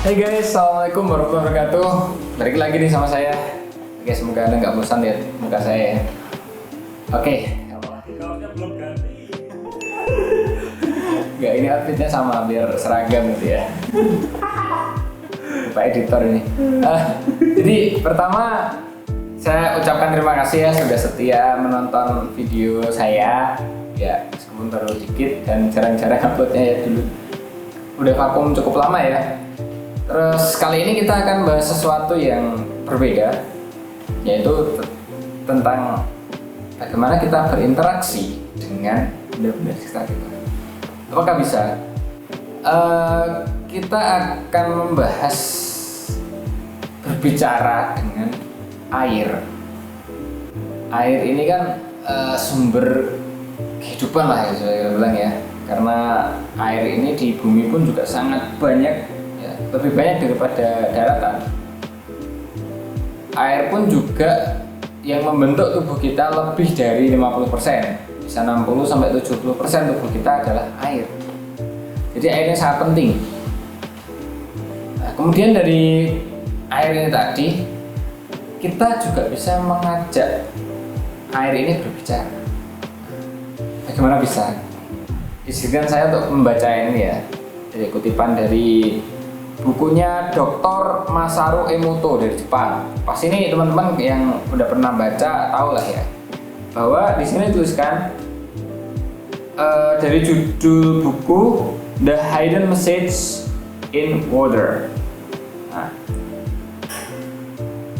Hey guys, assalamualaikum warahmatullahi wabarakatuh. Balik lagi nih sama saya. Oke, semoga anda nggak bosan lihat muka saya ya. Oke. Belum ganti. Nggak, ini outfitnya sama biar seragam gitu ya. Pak editor ini. Jadi pertama saya ucapkan terima kasih ya sudah setia menonton video saya. Ya, meskipun baru dikit dan jarang-jarang uploadnya ya dulu. Udah vakum cukup lama ya. Terus kali ini kita akan bahas sesuatu yang berbeda, yaitu tentang bagaimana kita berinteraksi dengan benda-benda di sekitar kita. Apakah bisa? Kita akan membahas berbicara dengan air. Air ini kan sumber kehidupan lah ya, saya bilang ya. Karena air ini di bumi pun juga sangat banyak. Lebih banyak daripada daratan. Air pun juga yang membentuk tubuh kita lebih dari 50%, bisa 60-70% tubuh kita adalah air. Jadi airnya sangat penting. Nah, kemudian dari air ini tadi, kita juga bisa mengajak air ini berbicara. Bagaimana bisa? Izinkan saya untuk membaca ini ya, dari kutipan dari bukunya Dr. Masaru Emoto dari Jepang. Pasti ini teman-teman yang udah pernah baca tahu lah ya, bahwa di sini tuliskan dari judul buku The Hidden Message in Water. Nah,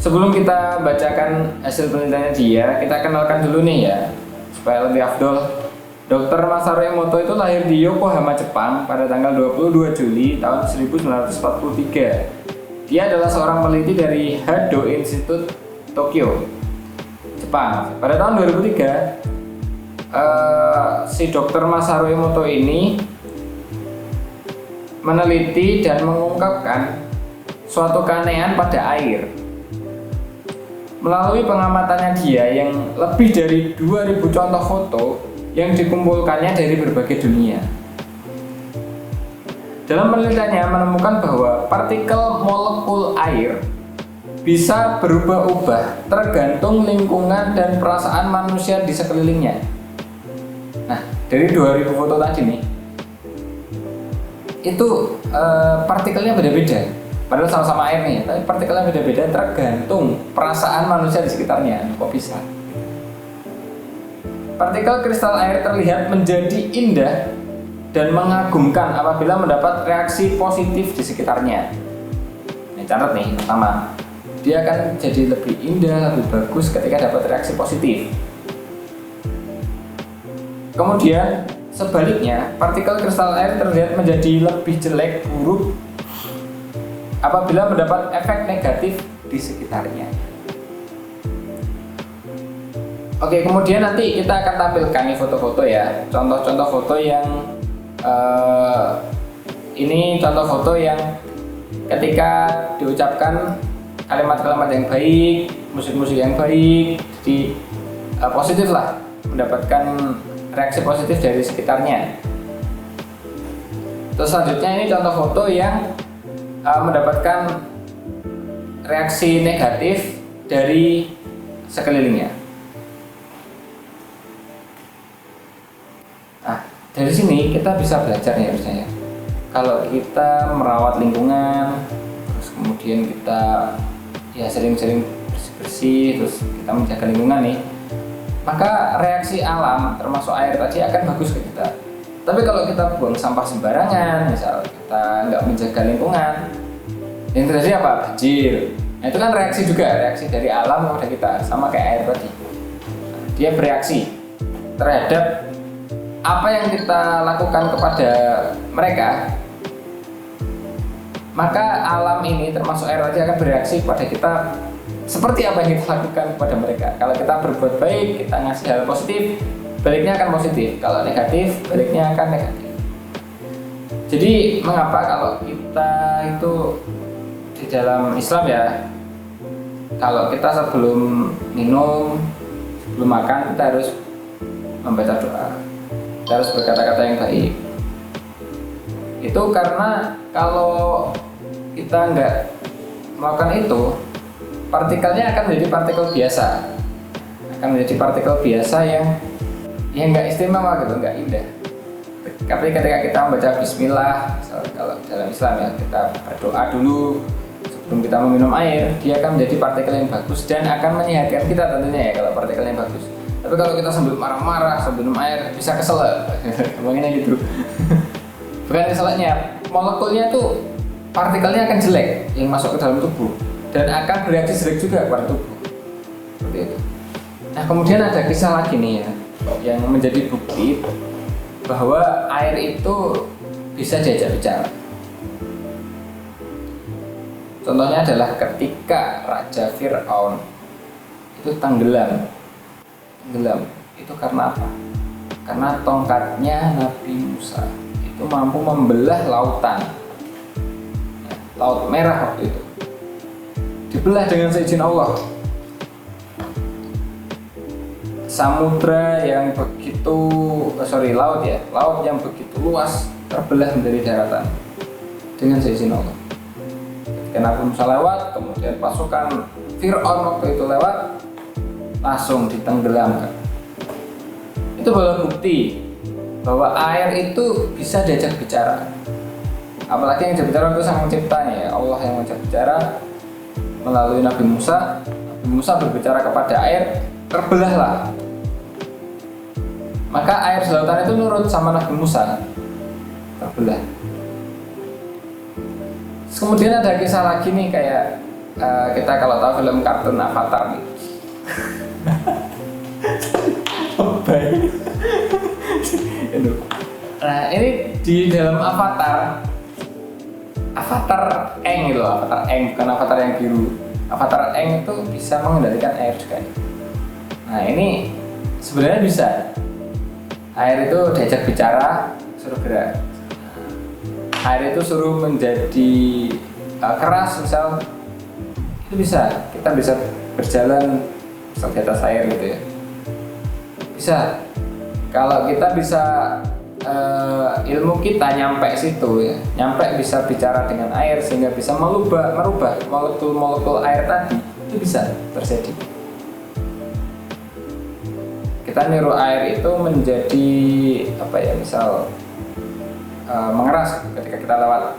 sebelum kita bacakan hasil penelitiannya dia, kita kenalkan dulu nih ya, supaya lebih afdol. Dr. Masaru Emoto itu lahir di Yokohama, Jepang pada tanggal 22 Juli tahun 1943. Dia adalah seorang peneliti dari Hado Institute, Tokyo, Jepang. Pada tahun 2003, si Dr. Masaru Emoto ini meneliti dan mengungkapkan suatu keanehan pada air. Melalui pengamatannya dia yang lebih dari 2000 contoh foto yang dikumpulkannya dari berbagai dunia. Dalam penelitiannya menemukan bahwa partikel molekul air bisa berubah-ubah tergantung lingkungan dan perasaan manusia di sekelilingnya. Nah, dari 2000 foto tadi nih, itu partikelnya beda-beda. Padahal sama-sama air nih, tapi partikelnya beda-beda tergantung perasaan manusia di sekitarnya. Kok bisa? Partikel kristal air terlihat menjadi indah dan mengagumkan apabila mendapat reaksi positif di sekitarnya. Ini catat nih, pertama, dia akan jadi lebih indah, lebih bagus ketika dapat reaksi positif. Kemudian, sebaliknya, partikel kristal air terlihat menjadi lebih jelek, buruk apabila mendapat efek negatif di sekitarnya. Oke, kemudian nanti kita akan tampilkan nih foto-foto ya, contoh-contoh foto yang ini contoh foto yang ketika diucapkan kalimat-kalimat yang baik, musik-musik yang baik, jadi positif lah, mendapatkan reaksi positif dari sekitarnya. Terus selanjutnya ini contoh foto yang mendapatkan reaksi negatif dari sekelilingnya. Dari sini kita bisa belajar ya misalnya, kalau kita merawat lingkungan, terus kemudian kita ya sering-sering bersih-bersih, terus kita menjaga lingkungan nih, maka reaksi alam termasuk air tadi akan bagus ke kita. Tapi kalau kita buang sampah sembarangan, misal kita nggak menjaga lingkungan, yang terjadi apa? Banjir. Nah, itu kan reaksi juga, reaksi dari alam kepada kita, sama kayak air tadi. Dia bereaksi terhadap apa yang kita lakukan kepada mereka, maka alam ini termasuk air tadi akan bereaksi kepada kita seperti apa yang kita lakukan kepada mereka. Kalau kita berbuat baik, kita ngasih hal positif, baliknya akan positif. Kalau negatif, baliknya akan negatif. Jadi mengapa kalau kita itu di dalam Islam ya, kalau kita sebelum minum, sebelum makan, kita harus membaca doa, kita harus berkata-kata yang baik. Itu karena kalau kita nggak melakukan itu, partikelnya akan menjadi partikel biasa, yang nggak istimewa gitu, nggak indah. Tapi ketika kita membaca Bismillah, kalau dalam Islam ya, kita berdoa dulu sebelum kita meminum air, dia akan menjadi partikel yang bagus dan akan menyehatkan kita tentunya ya kalau partikelnya bagus. Tapi kalau kita sambil marah-marah sebelum minum air, bisa kesel, ngomongnya gitu. Bukan keselnya, molekulnya tuh partikelnya akan jelek yang masuk ke dalam tubuh dan akan bereaksi jelek juga kepada tubuh. Seperti itu. Nah kemudian ada kisah lagi nih ya, yang menjadi bukti bahwa air itu bisa diajak bicara. Contohnya adalah ketika Raja Fir'aun itu tenggelam. Itu karena apa? Karena tongkatnya Nabi Musa itu mampu membelah lautan, Laut Merah waktu itu dibelah dengan seizin Allah. Samudra yang begitu, laut yang begitu luas terbelah menjadi daratan dengan seizin Allah. Ketika Nabi Musa lewat, kemudian pasukan Fir'aun waktu itu lewat, langsung ditenggelamkan. Itu adalah bukti bahwa air itu bisa diajak bicara. Apalagi yang diajak bicara itu Sang Penciptanya ya, Allah yang diajak bicara melalui Nabi Musa. Nabi Musa berbicara kepada air, terbelahlah. Maka air di lautan itu nurut sama Nabi Musa, terbelah. Kemudian ada kisah lagi nih kayak kita kalau tahu film kartun Avatar nih. Nah ini di dalam Avatar Aang gitu, Avatar Aang bukan Avatar yang biru. Avatar Aang itu bisa mengendalikan air juga. Nah ini sebenarnya bisa. Air itu diajak bicara, suruh gerak. Air itu suruh menjadi keras misal, itu bisa. Kita bisa berjalan misal di atas air gitu ya. Bisa. Kalau kita bisa ilmu kita nyampe situ ya, nyampe bisa bicara dengan air sehingga bisa merubah molekul-molekul air tadi, itu bisa terjadi. Kita niru air itu menjadi apa ya, misal mengeras ketika kita lewat.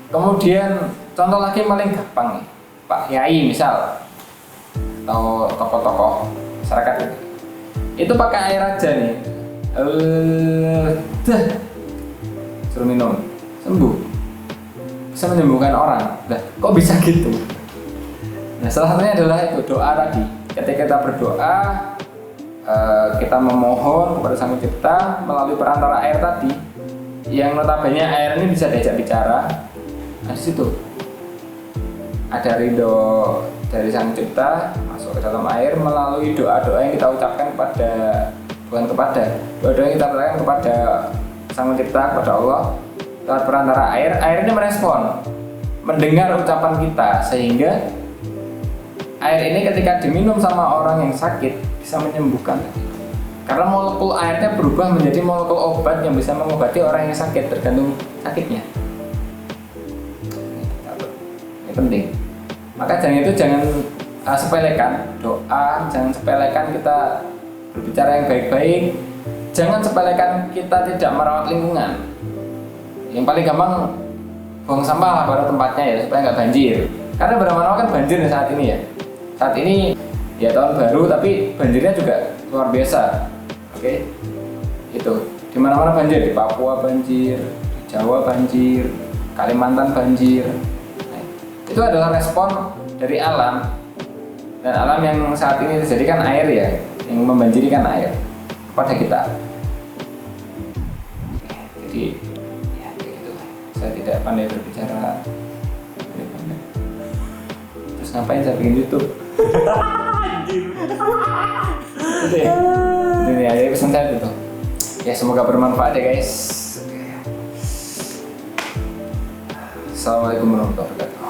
Kemudian contoh lagi paling gampang nih, Pak Yai misal atau tokoh-tokoh masyarakat itu pakai air aja nih, suruh minum sembuh, bisa menyembuhkan orang. Nah, kok bisa gitu? Nah, salah satunya adalah itu doa tadi. Ketika kita berdoa, kita memohon kepada Sang Pencipta melalui perantara air tadi, yang notabene air ini bisa diajak bicara. Nah, di situ ada ridho dari Sang Pencipta masuk ke dalam air melalui doa-doa yang kita ucapkan doa-doa yang kita ucapkan kepada Sang Pencipta, kepada Allah lewat perantara air. Air ini merespon, mendengar ucapan kita, sehingga air ini ketika diminum sama orang yang sakit bisa menyembuhkan. Karena molekul airnya berubah menjadi molekul obat yang bisa mengobati orang yang sakit tergantung sakitnya. Ini penting. Maka jangan sepelekan doa, jangan sepelekan kita berbicara yang baik-baik, jangan sepelekan kita tidak merawat lingkungan. Yang paling gampang buang sampah pada tempatnya ya, supaya nggak banjir. Karena beramai-ramai kan banjir nih saat ini ya. Saat ini ya tahun baru tapi banjirnya juga luar biasa. Oke, itu di mana-mana banjir, di Papua banjir, di Jawa banjir, Kalimantan banjir. Nah, itu adalah respon dari alam, dan alam yang saat ini terjadi kan air ya, yang membanjiri kan air pada kita. Jadi ya kayak gitu. Saya tidak pandai berbicara. Terus ngapain saya bikin YouTube? Gitu ya. Ini aja pesan saya itu. Ya semoga bermanfaat ya guys. Assalamualaikum warahmatullahi wabarakatuh.